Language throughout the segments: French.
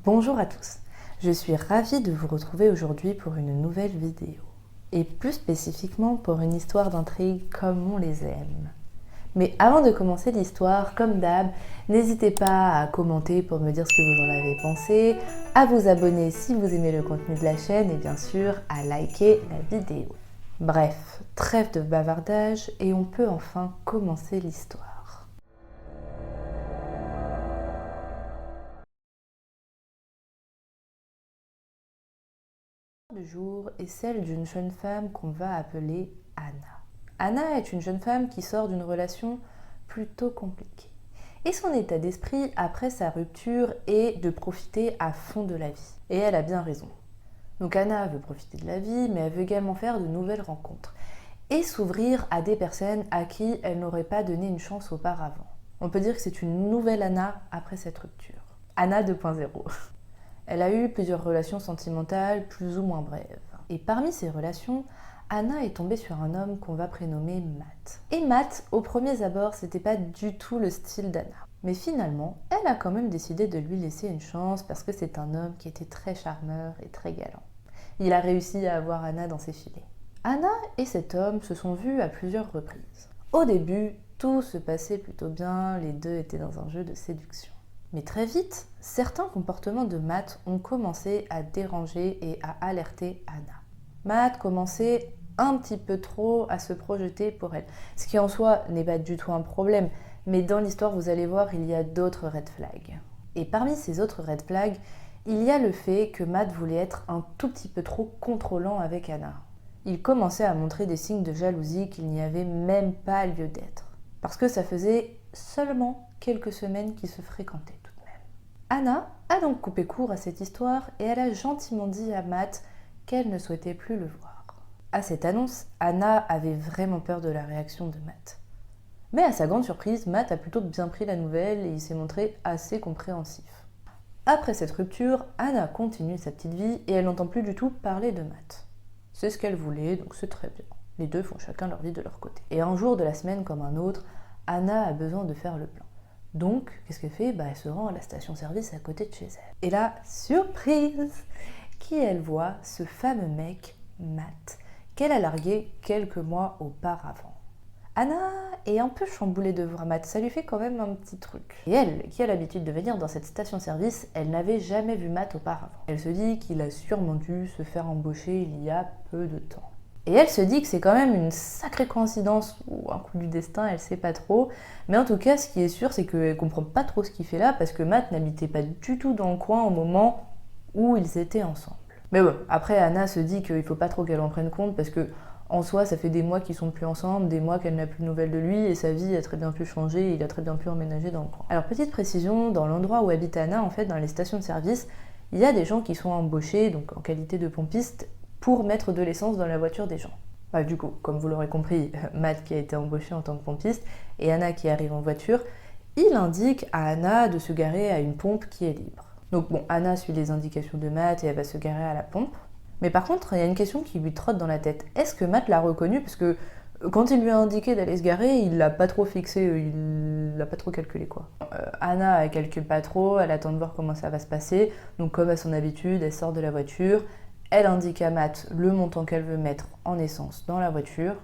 Bonjour à tous, je suis ravie de vous retrouver aujourd'hui pour une nouvelle vidéo. Et plus spécifiquement pour une histoire d'intrigue comme on les aime. Mais avant de commencer l'histoire, comme d'hab, n'hésitez pas à commenter pour me dire ce que vous en avez pensé, à vous abonner si vous aimez le contenu de la chaîne et bien sûr à liker la vidéo. Bref, trêve de bavardage et on peut enfin commencer l'histoire. Du jour est celle d'une jeune femme qu'on va appeler Anna. Anna est une jeune femme qui sort d'une relation plutôt compliquée. Et son état d'esprit après sa rupture est de profiter à fond de la vie. Et elle a bien raison. Donc Anna veut profiter de la vie, mais elle veut également faire de nouvelles rencontres. Et s'ouvrir à des personnes à qui elle n'aurait pas donné une chance auparavant. On peut dire que c'est une nouvelle Anna après cette rupture. Anna 2.0. Elle a eu plusieurs relations sentimentales plus ou moins brèves. Et parmi ces relations, Anna est tombée sur un homme qu'on va prénommer Matt. Et Matt, au premier abord, c'était pas du tout le style d'Anna. Mais finalement, elle a quand même décidé de lui laisser une chance parce que c'est un homme qui était très charmeur et très galant. Il a réussi à avoir Anna dans ses filets. Anna et cet homme se sont vus à plusieurs reprises. Au début, tout se passait plutôt bien, les deux étaient dans un jeu de séduction. Mais très vite, certains comportements de Matt ont commencé à déranger et à alerter Anna. Matt commençait un petit peu trop à se projeter pour elle, ce qui en soi n'est pas du tout un problème, mais dans l'histoire, vous allez voir, il y a d'autres red flags. Et parmi ces autres red flags, il y a le fait que Matt voulait être un tout petit peu trop contrôlant avec Anna. Il commençait à montrer des signes de jalousie qu'il n'y avait même pas lieu d'être, parce que ça faisait seulement quelques semaines qu'ils se fréquentaient. Anna a donc coupé court à cette histoire et elle a gentiment dit à Matt qu'elle ne souhaitait plus le voir. À cette annonce, Anna avait vraiment peur de la réaction de Matt. Mais à sa grande surprise, Matt a plutôt bien pris la nouvelle et il s'est montré assez compréhensif. Après cette rupture, Anna continue sa petite vie et elle n'entend plus du tout parler de Matt. C'est ce qu'elle voulait, donc c'est très bien. Les deux font chacun leur vie de leur côté. Et un jour de la semaine comme un autre, Anna a besoin de faire le plein. Donc, qu'est-ce qu'elle fait ? Elle se rend à la station-service à côté de chez elle. Et là, surprise ! Qui elle voit ? Ce fameux mec, Matt, qu'elle a largué quelques mois auparavant. Anna est un peu chamboulée de voir Matt, ça lui fait quand même un petit truc. Et elle, qui a l'habitude de venir dans cette station-service, elle n'avait jamais vu Matt auparavant. Elle se dit qu'il a sûrement dû se faire embaucher il y a peu de temps. Et elle se dit que c'est quand même une sacrée coïncidence ou un coup du destin, elle sait pas trop. Mais en tout cas, ce qui est sûr, c'est qu'elle comprend pas trop ce qu'il fait là parce que Matt n'habitait pas du tout dans le coin au moment où ils étaient ensemble. Mais bon, après Anna se dit qu'il faut pas trop qu'elle en prenne compte parce que en soi, ça fait des mois qu'ils sont plus ensemble, des mois qu'elle n'a plus de nouvelles de lui et sa vie a très bien pu changer et il a très bien pu emménager dans le coin. Alors petite précision, dans l'endroit où habite Anna, en fait, dans les stations de service, il y a des gens qui sont embauchés, donc en qualité de pompistes, pour mettre de l'essence dans la voiture des gens. Bah, du coup, comme vous l'aurez compris, Matt qui a été embauché en tant que pompiste et Anna qui arrive en voiture, il indique à Anna de se garer à une pompe qui est libre. Donc bon, Anna suit les indications de Matt et elle va se garer à la pompe. Mais par contre, il y a une question qui lui trotte dans la tête. Est-ce que Matt l'a reconnu ? Parce que quand il lui a indiqué d'aller se garer, il l'a pas trop fixé, il l'a pas trop calculé quoi. Anna, elle calcule pas trop, elle attend de voir comment ça va se passer. Donc comme à son habitude, elle sort de la voiture. Elle indique à Matt le montant qu'elle veut mettre en essence dans la voiture.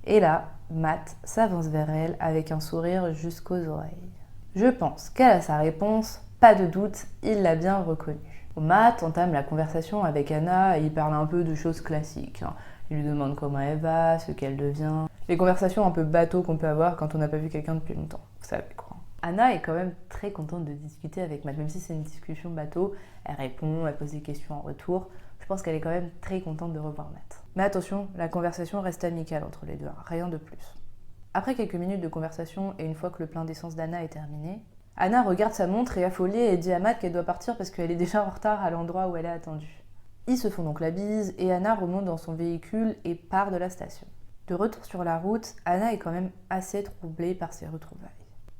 Et là, Matt s'avance vers elle avec un sourire jusqu'aux oreilles. Je pense qu'elle a sa réponse, pas de doute, il l'a bien reconnue. Matt entame la conversation avec Anna et il parle un peu de choses classiques. Il lui demande comment elle va, ce qu'elle devient. Les conversations un peu bateau qu'on peut avoir quand on n'a pas vu quelqu'un depuis longtemps. Vous savez quoi. Anna est quand même très contente de discuter avec Matt, même si c'est une discussion bateau. Elle répond, elle pose des questions en retour. Je pense qu'elle est quand même très contente de revoir Matt. Mais attention, la conversation reste amicale entre les deux, rien de plus. Après quelques minutes de conversation et une fois que le plein d'essence d'Anna est terminé, Anna regarde sa montre et affolée et dit à Matt qu'elle doit partir parce qu'elle est déjà en retard à l'endroit où elle est attendue. Ils se font donc la bise et Anna remonte dans son véhicule et part de la station. De retour sur la route, Anna est quand même assez troublée par ses retrouvailles.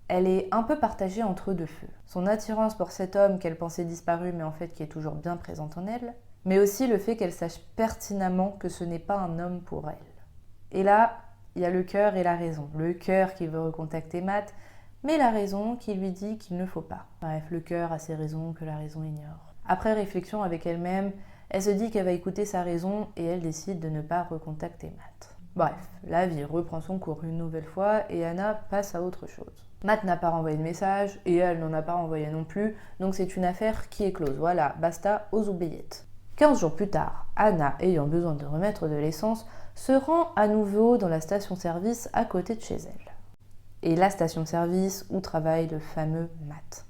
Elle est un peu partagée entre deux feux. Son attirance pour cet homme qu'elle pensait disparu mais en fait qui est toujours bien présent en elle, mais aussi le fait qu'elle sache pertinemment que ce n'est pas un homme pour elle. Et là, il y a le cœur et la raison. Le cœur qui veut recontacter Matt, mais la raison qui lui dit qu'il ne faut pas. Bref, le cœur a ses raisons que la raison ignore. Après réflexion avec elle-même, elle se dit qu'elle va écouter sa raison et elle décide de ne pas recontacter Matt. Bref, la vie reprend son cours une nouvelle fois et Anna passe à autre chose. Matt n'a pas renvoyé de message et elle n'en a pas renvoyé non plus, donc c'est une affaire qui est close. Voilà, basta aux oubliettes. 15 jours plus tard, Anna, ayant besoin de remettre de l'essence, se rend à nouveau dans la station-service à côté de chez elle. Et la station-service où travaille le fameux Matt.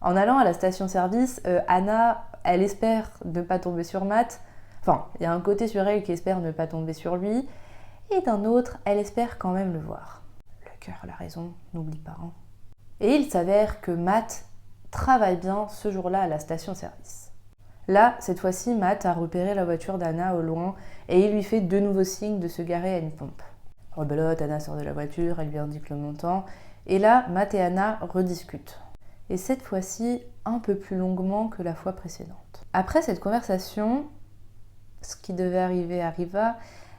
En allant à la station-service, Anna, elle espère ne pas tomber sur Matt. Enfin, il y a un côté sur elle qui espère ne pas tomber sur lui. Et d'un autre, elle espère quand même le voir. Le cœur a la raison, n'oublie pas. Hein. Et il s'avère que Matt travaille bien ce jour-là à la station-service. Là, cette fois-ci, Matt a repéré la voiture d'Anna au loin et il lui fait de nouveaux signes de se garer à une pompe. Rebelote, Anna sort de la voiture, elle lui indique le montant. Et là, Matt et Anna rediscutent. Et cette fois-ci, un peu plus longuement que la fois précédente. Après cette conversation, ce qui devait arriver arriva,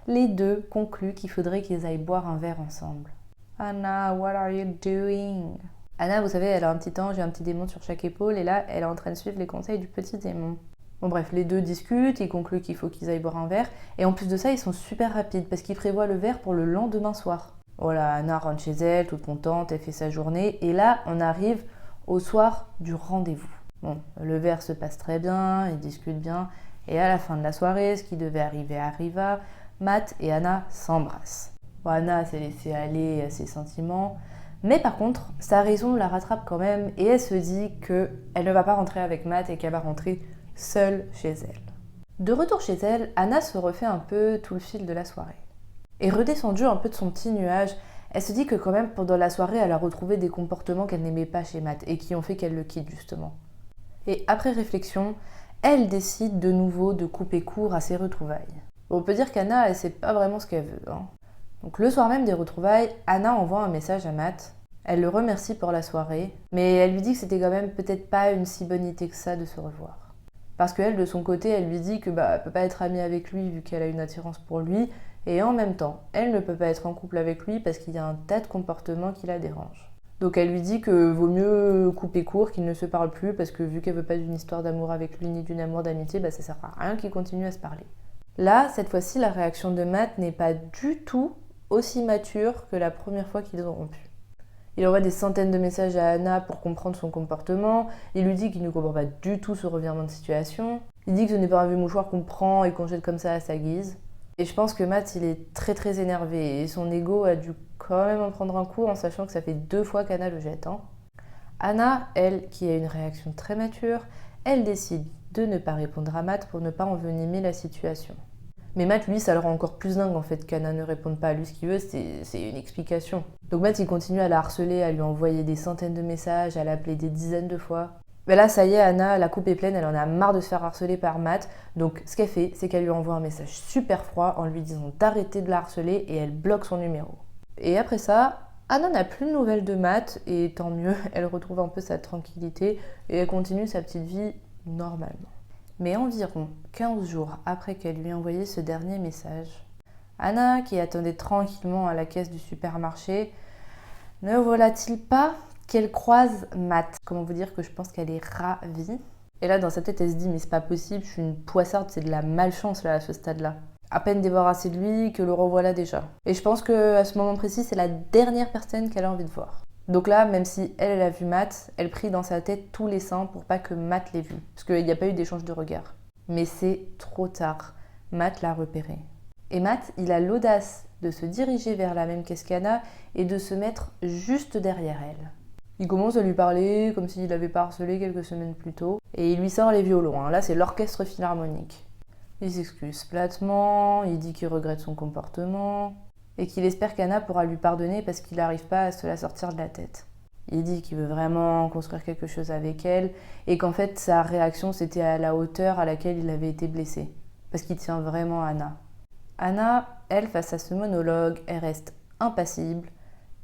les deux concluent qu'il faudrait qu'ils aillent boire un verre ensemble. Anna, what are you doing? Anna, vous savez, elle a un petit ange et un petit démon sur chaque épaule, et là, elle est en train de suivre les conseils du petit démon. Bon bref, les deux discutent, ils concluent qu'il faut qu'ils aillent boire un verre, et en plus de ça, ils sont super rapides, parce qu'ils prévoient le verre pour le lendemain soir. Voilà, Anna rentre chez elle, toute contente, elle fait sa journée, et là, on arrive au soir du rendez-vous. Bon, le verre se passe très bien, ils discutent bien, et à la fin de la soirée, ce qui devait arriver arriva, Matt et Anna s'embrassent. Bon, Anna s'est laissée aller à ses sentiments, mais par contre, sa raison la rattrape quand même, et elle se dit qu'elle ne va pas rentrer avec Matt et qu'elle va rentrer seule chez elle. De retour chez elle, Anna se refait un peu tout le fil de la soirée. Et redescendue un peu de son petit nuage, elle se dit que quand même pendant la soirée, elle a retrouvé des comportements qu'elle n'aimait pas chez Matt et qui ont fait qu'elle le quitte justement. Et après réflexion, elle décide de nouveau de couper court à ses retrouvailles. Bon, on peut dire qu'Anna, elle sait pas vraiment ce qu'elle veut. Hein. Donc le soir même des retrouvailles, Anna envoie un message à Matt. Elle le remercie pour la soirée, mais elle lui dit que c'était quand même peut-être pas une si bonne idée que ça de se revoir. Parce qu'elle, de son côté, elle lui dit que elle peut pas être amie avec lui vu qu'elle a une attirance pour lui, et en même temps, elle ne peut pas être en couple avec lui parce qu'il y a un tas de comportements qui la dérangent. Donc elle lui dit que vaut mieux couper court, qu'ils ne se parlent plus, parce que vu qu'elle veut pas d'une histoire d'amour avec lui ni d'une amour d'amitié, ça sert à rien qu'ils continuent à se parler. Là, cette fois-ci, la réaction de Matt n'est pas du tout aussi mature que la première fois qu'ils ont rompu. Il envoie des centaines de messages à Anna pour comprendre son comportement, il lui dit qu'il ne comprend pas du tout ce revirement de situation, il dit que ce n'est pas un vieux mouchoir qu'on prend et qu'on jette comme ça à sa guise. Et je pense que Matt, il est très très énervé et son ego a dû quand même en prendre un coup en sachant que ça fait 2 fois qu'Anna le jette. Hein. Anna, elle, qui a une réaction très mature, elle décide de ne pas répondre à Matt pour ne pas envenimer la situation. Mais Matt, lui, ça le rend encore plus dingue en fait qu'Anna ne réponde pas à lui. Ce qu'il veut, c'est une explication. Donc Matt, il continue à la harceler, à lui envoyer des centaines de messages, à l'appeler des dizaines de fois. Mais là, ça y est, Anna, la coupe est pleine, elle en a marre de se faire harceler par Matt. Donc ce qu'elle fait, c'est qu'elle lui envoie un message super froid en lui disant d'arrêter de la harceler et elle bloque son numéro. Et après ça, Anna n'a plus de nouvelles de Matt et tant mieux, elle retrouve un peu sa tranquillité et elle continue sa petite vie normalement. Mais environ 15 jours après qu'elle lui ait envoyé ce dernier message, Anna, qui attendait tranquillement à la caisse du supermarché, ne voilà-t-il pas qu'elle croise Matt. Comment vous dire que je pense qu'elle est ravie. Et là, dans sa tête, elle se dit, mais c'est pas possible, je suis une poissarde, c'est de la malchance là, à ce stade-là. À peine débarrassée de lui, que le revoilà déjà. Et je pense qu'à ce moment précis, c'est la dernière personne qu'elle a envie de voir. Donc là, même si elle a vu Matt, elle prie dans sa tête tous les saints pour pas que Matt l'ait vu. Parce qu'il n'y a pas eu d'échange de regards. Mais c'est trop tard. Matt l'a repéré. Et Matt, il a l'audace de se diriger vers la même caisse qu'Anna et de se mettre juste derrière elle. Il commence à lui parler comme s'il l'avait pas harcelé quelques semaines plus tôt. Et il lui sort les violons. Hein. Là, c'est l'orchestre philharmonique. Il s'excuse platement, il dit qu'il regrette son comportement et qu'il espère qu'Anna pourra lui pardonner parce qu'il n'arrive pas à se la sortir de la tête. Il dit qu'il veut vraiment construire quelque chose avec elle et qu'en fait sa réaction c'était à la hauteur à laquelle il avait été blessé parce qu'il tient vraiment à Anna. Anna, elle, face à ce monologue, elle reste impassible,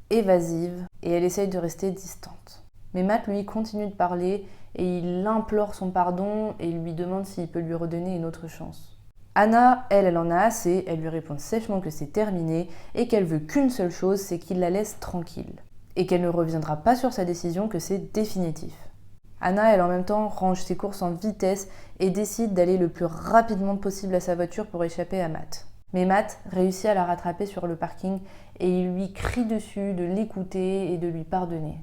évasive et elle essaye de rester distante. Mais Matt, lui, continue de parler et il implore son pardon et il lui demande s'il peut lui redonner une autre chance. Anna, elle en a assez, elle lui répond sèchement que c'est terminé et qu'elle veut qu'une seule chose, c'est qu'il la laisse tranquille. Et qu'elle ne reviendra pas sur sa décision, que c'est définitif. Anna, elle en même temps, range ses courses en vitesse et décide d'aller le plus rapidement possible à sa voiture pour échapper à Matt. Mais Matt réussit à la rattraper sur le parking et il lui crie dessus de l'écouter et de lui pardonner.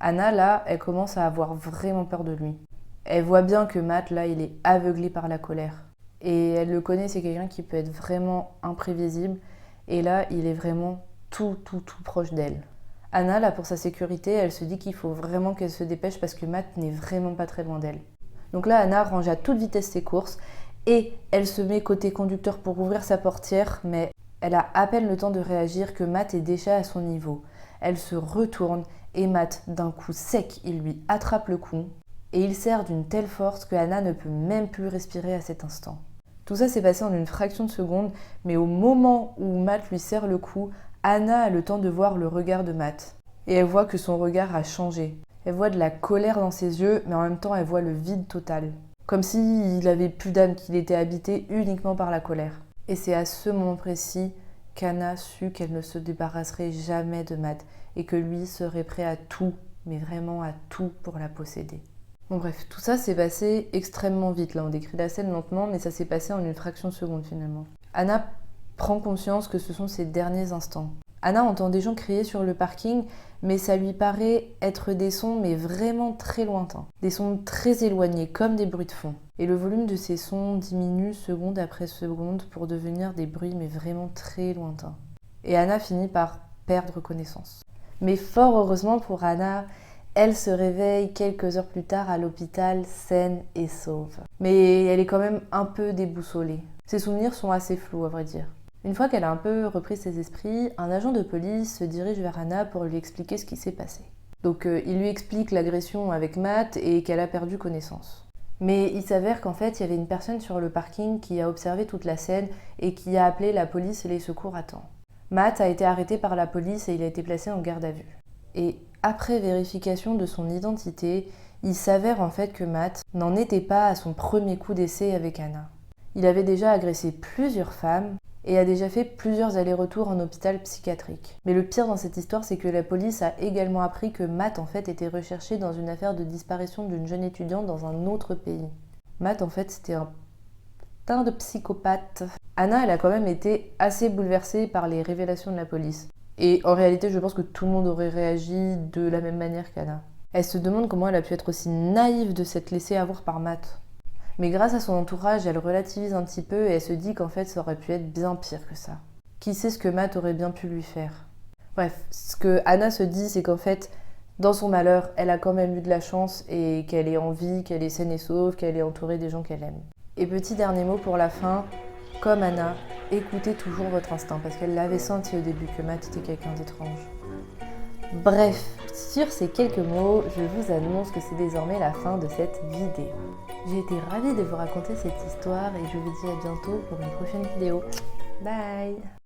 Anna, là, elle commence à avoir vraiment peur de lui. Elle voit bien que Matt, là, il est aveuglé par la colère. Et elle le connaît, c'est quelqu'un qui peut être vraiment imprévisible. Et là, il est vraiment tout proche d'elle. Anna, là, pour sa sécurité, elle se dit qu'il faut vraiment qu'elle se dépêche parce que Matt n'est vraiment pas très loin d'elle. Donc là, Anna range à toute vitesse ses courses et elle se met côté conducteur pour ouvrir sa portière, mais elle a à peine le temps de réagir que Matt est déjà à son niveau. Elle se retourne et Matt, d'un coup sec, il lui attrape le cou et il serre d'une telle force que Anna ne peut même plus respirer à cet instant. Tout ça s'est passé en une fraction de seconde, mais au moment où Matt lui serre le cou, Anna a le temps de voir le regard de Matt. Et elle voit que son regard a changé. Elle voit de la colère dans ses yeux, mais en même temps elle voit le vide total. Comme s'il avait plus d'âme, qu'il était habité uniquement par la colère. Et c'est à ce moment précis qu'Anna sut qu'elle ne se débarrasserait jamais de Matt et que lui serait prêt à tout, mais vraiment à tout pour la posséder. Bon bref, tout ça s'est passé extrêmement vite. Là, on décrit la scène lentement, mais ça s'est passé en une fraction de seconde finalement. Anna prend conscience que ce sont ses derniers instants. Anna entend des gens crier sur le parking, mais ça lui paraît être des sons mais vraiment très lointains. Des sons très éloignés, comme des bruits de fond. Et le volume de ces sons diminue seconde après seconde pour devenir des bruits mais vraiment très lointains. Et Anna finit par perdre connaissance. Mais fort heureusement pour Anna, elle se réveille quelques heures plus tard à l'hôpital saine et sauve. Mais elle est quand même un peu déboussolée. Ses souvenirs sont assez flous à vrai dire. Une fois qu'elle a un peu repris ses esprits, un agent de police se dirige vers Anna pour lui expliquer ce qui s'est passé. Donc il lui explique l'agression avec Matt et qu'elle a perdu connaissance. Mais il s'avère qu'en fait, il y avait une personne sur le parking qui a observé toute la scène et qui a appelé la police et les secours à temps. Matt a été arrêté par la police et il a été placé en garde à vue. Et après vérification de son identité, il s'avère en fait que Matt n'en était pas à son premier coup d'essai avec Anna. Il avait déjà agressé plusieurs femmes et a déjà fait plusieurs allers-retours en hôpital psychiatrique. Mais le pire dans cette histoire, c'est que la police a également appris que Matt en fait était recherché dans une affaire de disparition d'une jeune étudiante dans un autre pays. Matt en fait c'était un putain de psychopathe. Anna elle a quand même été assez bouleversée par les révélations de la police. Et en réalité je pense que tout le monde aurait réagi de la même manière qu'Anna. Elle se demande comment elle a pu être aussi naïve de s'être laissée avoir par Matt. Mais grâce à son entourage, elle relativise un petit peu et elle se dit qu'en fait ça aurait pu être bien pire que ça. Qui sait ce que Matt aurait bien pu lui faire. Bref, ce que Anna se dit c'est qu'en fait, dans son malheur, elle a quand même eu de la chance et qu'elle est en vie, qu'elle est saine et sauve, qu'elle est entourée des gens qu'elle aime. Et petit dernier mot pour la fin, comme Anna, écoutez toujours votre instinct parce qu'elle l'avait senti au début que Matt était quelqu'un d'étrange. Bref, sur ces quelques mots, je vous annonce que c'est désormais la fin de cette vidéo. J'ai été ravie de vous raconter cette histoire et je vous dis à bientôt pour une prochaine vidéo. Bye!